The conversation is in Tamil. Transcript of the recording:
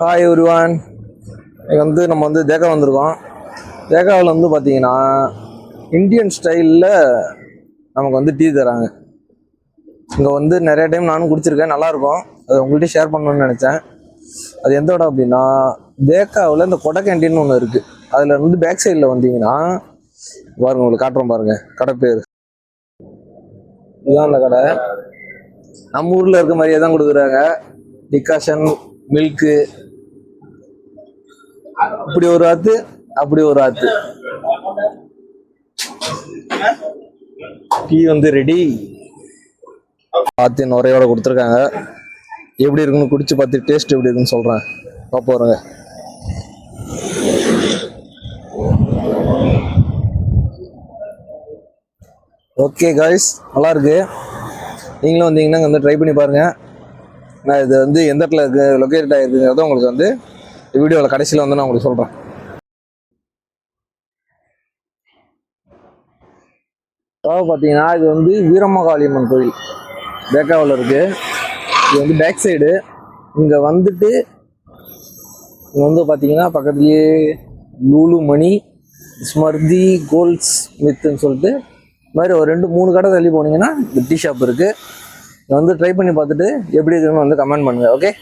Hi everyone. நம்ம தேக்கா வந்திருக்கோம். தேக்காவில் பார்த்தீங்கன்னா இந்தியன் ஸ்டைலில் நமக்கு டீ தராங்க. இங்கே நிறைய டைம் நானும் குடிச்சிருக்கேன், நல்லாயிருக்கும். அது உங்கள்கிட்ட ஷேர் பண்ணணும்னு நினச்சேன். அது எந்த இடம் அப்படின்னா, தேக்காவில் இந்த கொடை கேண்டீன் ஒன்று இருக்குது. அதில் பேக் சைடில் வந்தீங்கன்னா பாருங்க, உங்களுக்கு காட்டுறோம் பாருங்க. கடை பேர் இதுதான். அந்த கடை நம்ம ஊரில் இருக்க மாதிரியே தான் கொடுக்குறாங்க. டிகாஷன், மில்க்கு, இப்படி ஒரு ஆத்து, அப்படி ஒரு ஆத்து. Tea ready. ஆத்து நுரையோட கொடுத்துருக்காங்க. எப்படி இருக்குன்னு குடிச்சு பார்த்து டேஸ்ட் எப்படி இருக்குன்னு சொல்றேன். பாப்போங்க. ஓகே காய்ஸ், நல்லா இருக்கு. நீங்களும் வந்தீங்கன்னா ட்ரை பண்ணி பாருங்க. நான் இது எந்த இடத்துல இருக்கு, லொக்கேட் ஆகிருக்குங்கிறத உங்களுக்கு வீடியோவில் கடைசியில் நான் உங்களுக்கு சொல்கிறேன். பார்த்தீங்கன்னா இது வீரமகாளியம்மன் கோயில் தேக்காவில் இருக்கு. இது பேக் சைடு. இங்கே இங்கே பார்த்தீங்கன்னா பக்கத்துலேயே லூலு மணி, ஸ்மர்தி, கோல்ட் ஸ்மித்ன்னு சொல்லிட்டு இது மாதிரி ஒரு 2-3 கடை தள்ளி போனீங்கன்னா இந்த டீ ஷாப் இருக்குது. ட்ரை பண்ணி பார்த்துட்டு எப்படி இருக்குன்னு கமெண்ட் பண்ணுங்கள். ஓகே.